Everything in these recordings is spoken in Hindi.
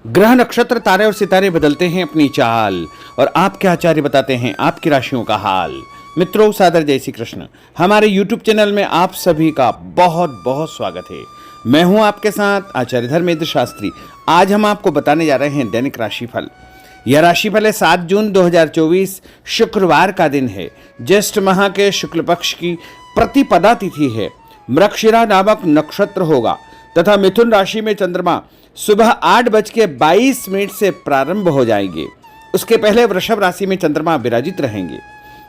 ग्रह नक्षत्र तारे और सितारे बदलते हैं अपनी चाल और आपके आचार्य बताते हैं आपकी राशियों का हाल। मित्रों, सादर जय श्री कृष्ण। हमारे YouTube चैनल में आप सभी का बहुत बहुत स्वागत है। मैं हूं आपके साथ आचार्य धर्मेंद्र शास्त्री। आज हम आपको बताने जा रहे हैं दैनिक राशिफल। यह राशिफल है 7 जून 2024 शुक्रवार का दिन है। ज्येष्ठ माह के शुक्ल पक्ष की प्रतिपदा तिथि है। मृगशिरा नामक नक्षत्र होगा तथा मिथुन राशि में चंद्रमा सुबह 8:22 से प्रारंभ हो जाएंगे। उसके पहले वृषभ राशि में चंद्रमा विराजित रहेंगे।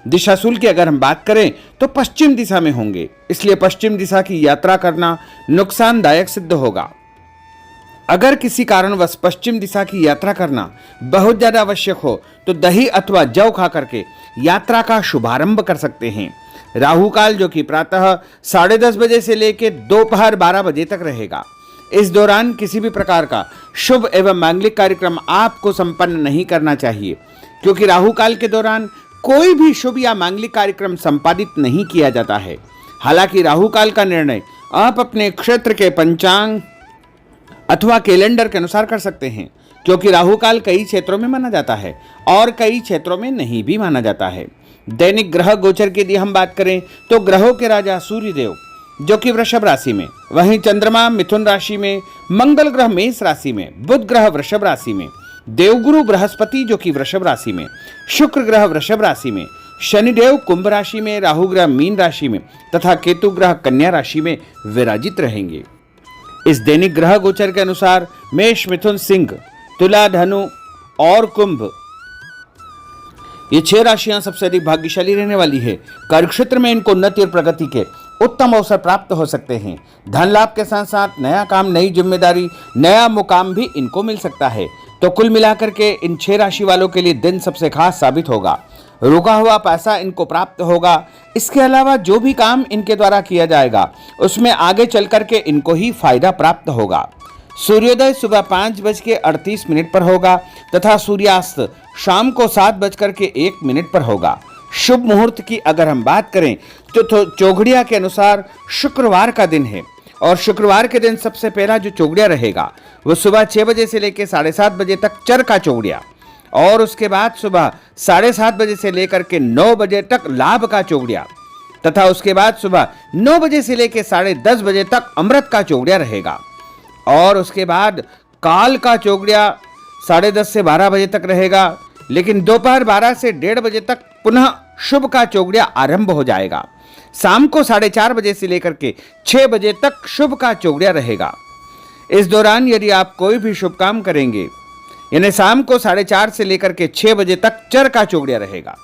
दिशाशूल की अगर हम बात करें तो पश्चिम दिशा में होंगे, इसलिए पश्चिम दिशा की यात्रा करना नुकसानदायक सिद्ध होगा। अगर किसी कारणवश पश्चिम दिशा की यात्रा करना बहुत ज्यादा आवश्यक हो तो दही अथवा जौ खा करके यात्रा का शुभारंभ कर सकते हैं। राहु काल जो कि प्रातः 10:30 बजे से लेकर दोपहर 12 बजे तक रहेगा। इस दौरान किसी भी प्रकार का शुभ एवं मांगलिक कार्यक्रम आपको संपन्न नहीं करना चाहिए, क्योंकि राहु काल के दौरान कोई भी शुभ या मांगलिक कार्यक्रम संपादित नहीं किया जाता है। हालांकि राहु काल का निर्णय आप अपने क्षेत्र के पंचांग अथवा कैलेंडर के अनुसार कर सकते हैं, क्योंकि राहु काल कई क्षेत्रों में माना जाता है और कई क्षेत्रों में नहीं भी माना जाता है। दैनिक ग्रह गोचर की यदि हम बात करें तो ग्रहों के राजा सूर्य देव जो कि वृषभ राशि में, वहीं चंद्रमा मिथुन राशि में, मंगल ग्रह मेष राशि में, बुध ग्रह वृषभ राशि में, देवगुरु बृहस्पति जो कि वृषभ राशि में, शुक्र ग्रह वृषभ राशि में, शनिदेव कुंभ राशि में, राहु ग्रह मीन राशि में तथा केतु ग्रह कन्या राशि में विराजित रहेंगे। इस दैनिक ग्रह गोचर के अनुसार मेष, मिथुन, सिंह, तुला, धनु और कुंभ, ये 6 राशियां सबसे अधिक भाग्यशाली रहने वाली है। कार्यक्षेत्र में इनको उन्नति और प्रगति के उत्तम अवसर प्राप्त हो सकते हैं। धन लाभ के साथ साथ नया काम, नई जिम्मेदारी, नया मुकाम भी इनको मिल सकता है। तो कुल मिलाकर के इन 6 राशि वालों के लिए दिन सबसे खास साबित होगा। रुका हुआ पैसा इनको प्राप्त होगा। इसके अलावा जो भी काम इनके द्वारा किया जाएगा उसमें आगे चल करके इनको ही फायदा प्राप्त होगा। सूर्योदय सुबह 5:38 पर होगा तथा सूर्यास्त शाम को 7:01 पर होगा। शुभ मुहूर्त की अगर हम बात करें तो चौघड़िया के अनुसार शुक्रवार का दिन है और शुक्रवार के दिन सबसे पहला जो चौघड़िया रहेगा वो सुबह 6 बजे से लेकर 7:30 बजे तक चर का चौघड़िया, और उसके बाद सुबह 7:30 बजे से लेकर के 9 बजे तक लाभ का चौघड़िया तथा उसके बाद सुबह 9 बजे से लेकर 10:30 बजे तक अमृत का चौघड़िया रहेगा। और उसके बाद काल का चौघड़िया 10:30 से 12 बजे तक रहेगा, लेकिन दोपहर 12 से 1:30 बजे तक पुनः शुभ का चौघड़िया आरंभ हो जाएगा। शाम को 4:30 बजे से लेकर के 6 बजे तक शुभ का चौघड़िया रहेगा। इस दौरान यदि आप कोई भी शुभ काम करेंगे, यानी शाम को 4:30 से लेकर के 6 बजे तक चर का चौघड़िया रहेगा।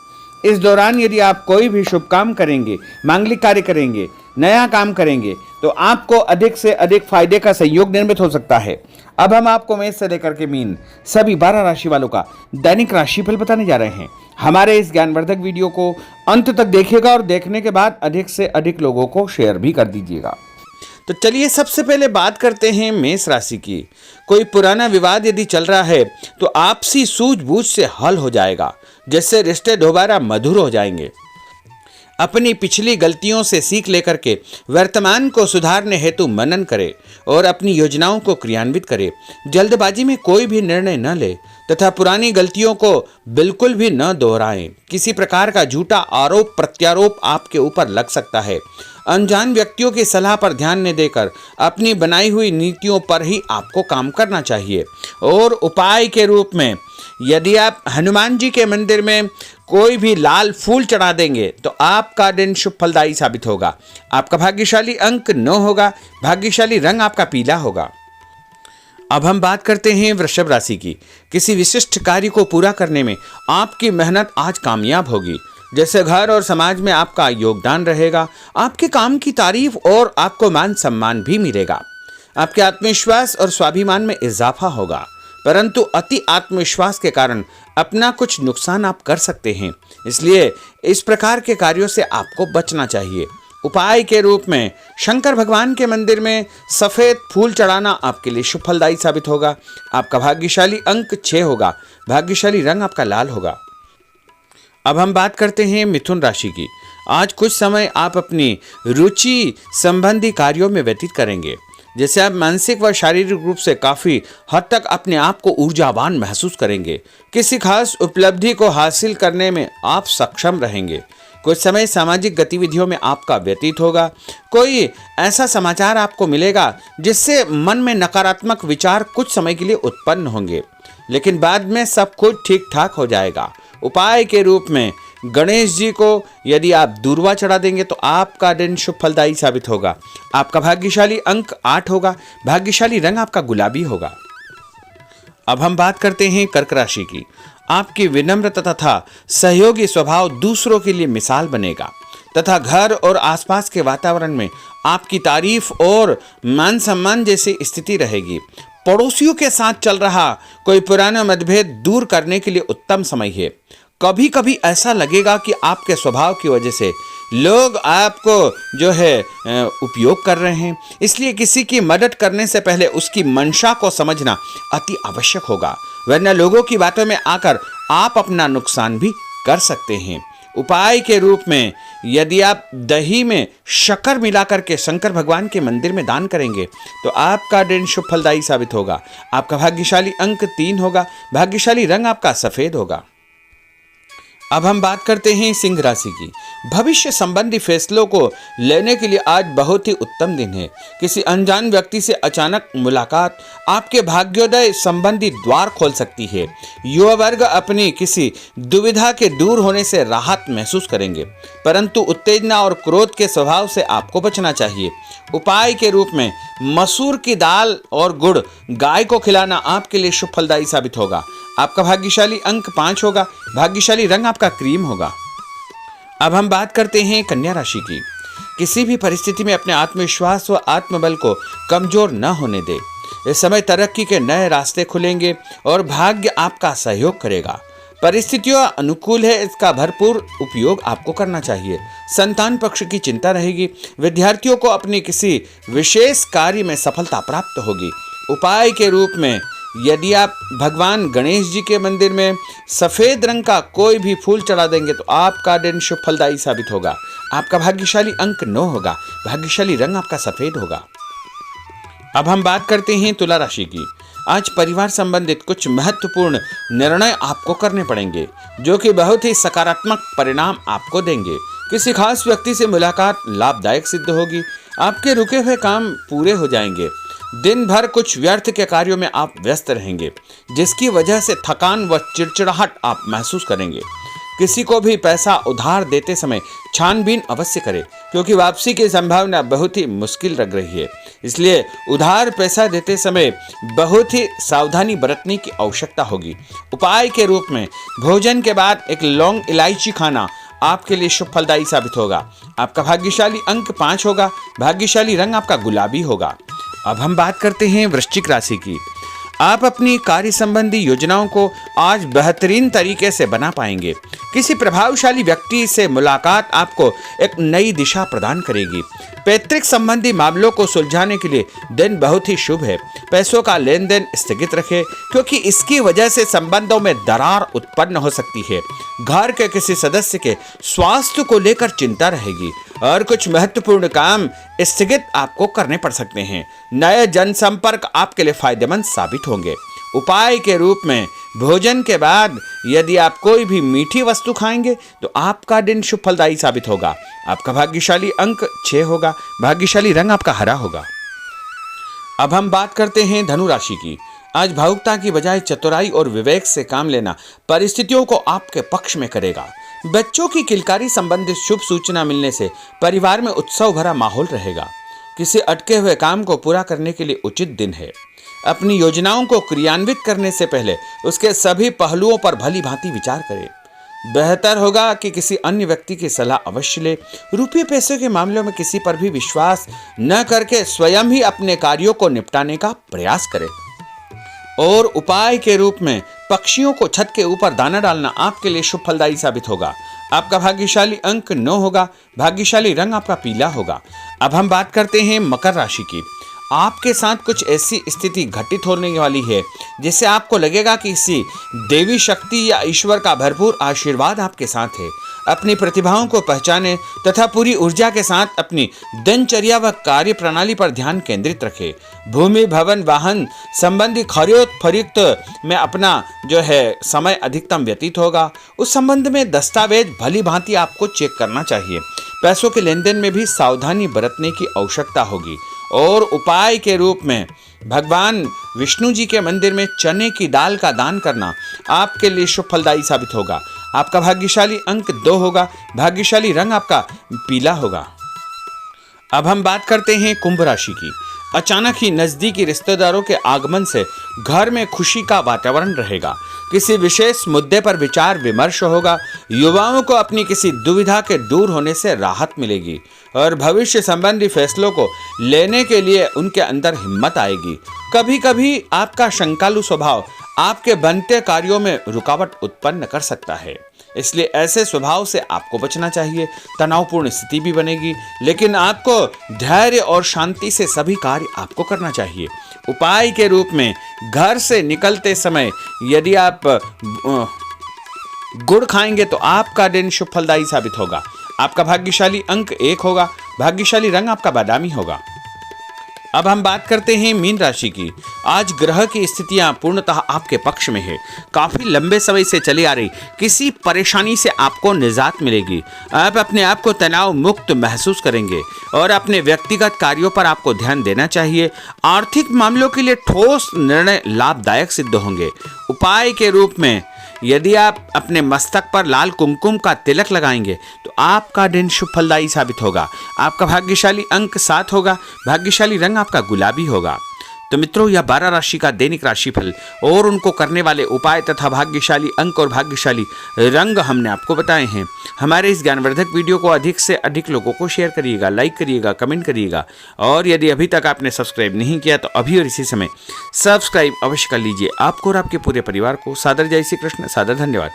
इस दौरान यदि आप कोई भी शुभ काम करेंगे, मांगलिक कार्य करेंगे, नया काम करेंगे तो आपको अधिक से अधिक फायदे का संयोग निर्मित हो सकता है। अब हम आपको मेष से लेकर के मीन सभी 12 राशि वालों का दैनिक राशिफल बताने जा रहे हैं। हमारे इस ज्ञानवर्धक वीडियो को अंत तक देखिएगा और देखने के बाद अधिक से अधिक लोगों को शेयर भी कर दीजिएगा। तो चलिए सबसे पहले बात करते हैं मेष राशि की। कोई पुराना विवाद यदि चल रहा है तो आपसी सूझबूझ से हल हो जाएगा, जिससे रिश्ते दोबारा मधुर हो जाएंगे। अपनी पिछली गलतियों से सीख लेकर के वर्तमान को सुधारने हेतु मनन करे और अपनी योजनाओं को क्रियान्वित करे। जल्दबाजी में कोई भी निर्णय न ले तथा पुरानी गलतियों को बिल्कुल भी न दोहराएं। किसी प्रकार का झूठा आरोप प्रत्यारोप आपके ऊपर लग सकता है। अनजान व्यक्तियों की सलाह पर ध्यान न देकर अपनी बनाई हुई नीतियों पर ही आपको काम करना चाहिए। और उपाय के रूप में यदि आप हनुमान जी के मंदिर में कोई भी लाल फूल चढ़ा देंगे तो आपका दिन शुभ फलदायी साबित होगा। आपका भाग्यशाली अंक 9 होगा। भाग्यशाली रंग आपका पीला होगा। अब हम बात करते हैं वृषभ राशि की। किसी विशिष्ट कार्य को पूरा करने में आपकी मेहनत आज कामयाब होगी। जैसे घर और समाज में आपका योगदान रहेगा। आपके काम की तारीफ और आपको मान सम्मान भी मिलेगा। आपके आत्मविश्वास और स्वाभिमान में इजाफा होगा, परंतु अति आत्मविश्वास के कारण अपना कुछ नुकसान आप कर सकते हैं। इसलिए इस प्रकार के कार्यों से आपको बचना चाहिए। उपाय के रूप में शंकर भगवान के मंदिर में सफेद फूल चढ़ाना आपके लिए शुभ फलदायी साबित होगा। आपका भाग्यशाली अंक 6 होगा। भाग्यशाली रंग आपका लाल होगा। अब हम बात करते हैं मिथुन राशि की। आज कुछ समय आप अपनी रुचि संबंधी कार्यों में व्यतीत करेंगे। जैसे आप मानसिक व शारीरिक रूप से काफी हद तक अपने आप को ऊर्जावान महसूस करेंगे। किसी खास उपलब्धि को हासिल करने में आप सक्षम रहेंगे। कुछ समय सामाजिक गतिविधियों में आपका व्यतीत होगा। कोई ऐसा समाचार आपको मिलेगा जिससे मन में नकारात्मक विचार कुछ समय के लिए उत्पन्न होंगे, लेकिन बाद में सब कुछ ठीक ठाक हो जाएगा। उपाय के रूप में गणेश जी को यदि आप दूर्वा चढ़ा देंगे तो आपका दिन शुभ फलदायी साबित होगा। आपका भाग्यशाली अंक 8 होगा। भाग्यशाली रंग आपका गुलाबी होगा। अब हम बात करते हैं कर्क राशि की। आपकी विनम्र तथा सहयोगी स्वभाव दूसरों के लिए मिसाल बनेगा तथा घर और आसपास के वातावरण में आपकी तारीफ और मान सम्मान जैसी स्थिति रहेगी। पड़ोसियों के साथ चल रहा कोई पुराना मतभेद दूर करने के लिए उत्तम समय है। कभी कभी ऐसा लगेगा कि आपके स्वभाव की वजह से लोग आपको उपयोग कर रहे हैं, इसलिए किसी की मदद करने से पहले उसकी मंशा को समझना अति आवश्यक होगा, वरना लोगों की बातों में आकर आप अपना नुकसान भी कर सकते हैं। उपाय के रूप में यदि आप दही में शक्कर मिलाकर के शंकर भगवान के मंदिर में दान करेंगे तो आपका दिन शुभ फलदायी साबित होगा। आपका भाग्यशाली अंक 3 होगा। भाग्यशाली रंग आपका सफेद होगा। अब हम बात करते हैं सिंह राशि की। भविष्य संबंधी फैसलों को लेने के लिए आज बहुत ही उत्तम दिन है। किसी अनजान व्यक्ति से अचानक मुलाकात आपके भाग्योदय संबंधी द्वार खोल सकती है। युवा वर्ग अपनी किसी दुविधा के दूर होने से राहत महसूस करेंगे, परंतु उत्तेजना और क्रोध के स्वभाव से आपको बचना चाहिए। उपाय के रूप में मसूर की दाल और गुड़ गाय को खिलाना आपके लिए शुभ फलदायी साबित होगा। आपका भाग्यशाली अंक 5 होगा। भाग्यशाली रंग आपका क्रीम होगा। अब हम बात करते हैं कन्या राशि की। किसी भी परिस्थिति में अपने आत्मविश्वास व आत्मबल को कमजोर न होने दे। इस समय तरक्की के नए रास्ते खुलेंगे और भाग्य आपका सहयोग करेगा। परिस्थितियां अनुकूल है, इसका भरपूर उपयोग आपको करना चाहिए। संतान पक्ष की चिंता रहेगी। विद्यार्थियों को अपने किसी विशेष कार्य में सफलता प्राप्त होगी। उपाय के रूप में यदि आप भगवान गणेश जी के मंदिर में सफेद रंग का कोई भी फूल चढ़ा देंगे तो आपका दिन शुभ फलदायी साबित होगा। आपका भाग्यशाली अंक 9 होगा। भाग्यशाली रंग आपका सफेद होगा। अब हम बात करते हैं तुला राशि की। आज परिवार संबंधित कुछ महत्वपूर्ण निर्णय आपको करने पड़ेंगे जो कि बहुत ही सकारात्मक परिणाम आपको देंगे। किसी खास व्यक्ति से मुलाकात लाभदायक सिद्ध होगी। आपके रुके हुए काम पूरे हो जाएंगे। दिन भर कुछ व्यर्थ के कार्यों में आप व्यस्त रहेंगे, जिसकी वजह से थकान व चिड़चिड़ाहट आप महसूस करेंगे। किसी को भी पैसा उधार देते समय छानबीन अवश्य करें, क्योंकि वापसी की संभावना बहुत ही मुश्किल लग रही है। इसलिए उधार पैसा देते समय बहुत ही सावधानी बरतने की आवश्यकता होगी। उपाय के रूप में भोजन के बाद एक लौंग इलायची खाना आपके लिए शुभ फलदायी साबित होगा। आपका भाग्यशाली अंक 5 होगा। भाग्यशाली रंग आपका गुलाबी होगा। अब हम बात करते हैं वृश्चिक राशि की। आप अपनी कार्य संबंधी योजनाओं को आज बेहतरीन तरीके से बना पाएंगे। किसी प्रभावशाली व्यक्ति से मुलाकात आपको एक नई दिशा प्रदान करेगी। पैतृक संबंधी मामलों को सुलझाने के लिए दिन बहुत ही शुभ है। पैसों का लेन देन स्थगित रखें, क्योंकि इसकी वजह से संबंधों में दरार उत्पन्न हो सकती है। घर के किसी सदस्य के स्वास्थ्य को लेकर चिंता रहेगी और कुछ महत्वपूर्ण काम स्थगित आपको करने पड़ सकते हैं। नए जनसंपर्क आपके लिए फायदेमंद साबित होंगे। उपाय के रूप में भोजन के बाद यदि आप कोई भी मीठी वस्तु खाएंगे तो आपका दिन शुभ फलदायी साबित होगा। आपका भाग्यशाली अंक 6 होगा। भाग्यशाली रंग आपका हरा होगा। अब हम बात करते हैं धनु राशि की। आज भावुकता की बजाय चतुराई और विवेक से काम लेना परिस्थितियों को आपके पक्ष में करेगा। बच्चों की किलकारी संबंधित शुभ सूचना मिलने से परिवार में उत्सव भरा माहौल रहेगा। किसी अटके हुए काम को पूरा करने के लिए उचित दिन है। अपनी योजनाओं को क्रियान्वित करने से पहले उसके सभी पहलुओं पर भली भांति विचार करें। बेहतर होगा कि किसी अन्य व्यक्ति की सलाह अवश्य ले। रुपये पैसे के मामलों में किसी पर भी विश्वास न करके स्वयं ही अपने कार्यों को निपटाने का प्रयास करें। और उपाय के रूप में पक्षियों को छत के ऊपर दाना डालना आपके लिए शुभ फलदायी साबित होगा। आपका भाग्यशाली अंक 9 होगा। भाग्यशाली रंग आपका पीला होगा। अब हम बात करते हैं मकर राशि की। आपके साथ कुछ ऐसी स्थिति घटित होने वाली है जिससे आपको लगेगा कि किसी देवी शक्ति या ईश्वर का भरपूर आशीर्वाद आपके साथ है। अपनी प्रतिभाओं को पहचाने तथा पूरी ऊर्जा के साथ अपनी दिनचर्या व कार्य प्रणाली पर ध्यान केंद्रित रखे। भूमि, भवन, वाहन संबंधी खरीद फरोख्त में अपना समय अधिकतम व्यतीत होगा। उस संबंध में दस्तावेज भली भांति आपको चेक करना चाहिए। पैसों के लेन देन में भी सावधानी बरतने की आवश्यकता होगी। और उपाय के रूप में भगवान विष्णु जी के मंदिर में चने की दाल का दान करना आपके लिए शुभ फलदायी साबित होगा। आपका भाग्यशाली अंक 2 होगा। भाग्यशाली रंग आपका पीला होगा। अब हम बात करते हैं कुंभ राशि की। अचानक ही नजदीकी रिश्तेदारों के आगमन से घर में खुशी का वातावरण रहेगा। किसी विशेष मुद्दे पर विचार विमर्श होगा। युवाओं को अपनी किसी दुविधा के दूर होने से राहत मिलेगी और भविष्य संबंधी फैसलों को लेने के लिए उनके अंदर हिम्मत आएगी। कभी कभी आपका शंकालु स्वभाव आपके बनते कार्यों में रुकावट उत्पन्न कर सकता है, इसलिए ऐसे स्वभाव से आपको बचना चाहिए। तनावपूर्ण स्थिति भी बनेगी, लेकिन आपको धैर्य और शांति से सभी कार्य आपको करना चाहिए। उपाय के रूप में घर से निकलते समय यदि आप गुड़ खाएंगे तो आपका दिन शुभ फलदायी साबित होगा। आपका भाग्यशाली अंक 1 होगा। भाग्यशाली रंग आपका बादामी होगा। अब हम बात करते हैं मीन राशि की। आज ग्रह की स्थितियां पूर्णतः आपके पक्ष में है। काफी लंबे समय से चली आ रही किसी परेशानी से आपको निजात मिलेगी। आप अपने आप को तनाव मुक्त महसूस करेंगे और अपने व्यक्तिगत कार्यों पर आपको ध्यान देना चाहिए। आर्थिक मामलों के लिए ठोस निर्णय लाभदायक सिद्ध होंगे। उपाय के रूप में यदि आप अपने मस्तक पर लाल कुमकुम का तिलक लगाएंगे तो आपका दिन शुभ फलदायी साबित होगा। आपका भाग्यशाली अंक 7 होगा। भाग्यशाली रंग आपका गुलाबी होगा। तो मित्रों, यह 12 राशि का दैनिक राशिफल और उनको करने वाले उपाय तथा भाग्यशाली अंक और भाग्यशाली रंग हमने आपको बताए हैं। हमारे इस ज्ञानवर्धक वीडियो को अधिक से अधिक लोगों को शेयर करिएगा, लाइक करिएगा, कमेंट करिएगा और यदि अभी तक आपने सब्सक्राइब नहीं किया तो अभी और इसी समय सब्सक्राइब अवश्य कर लीजिए। आपको और आपके पूरे परिवार को सादर जय श्री कृष्ण, सादर धन्यवाद।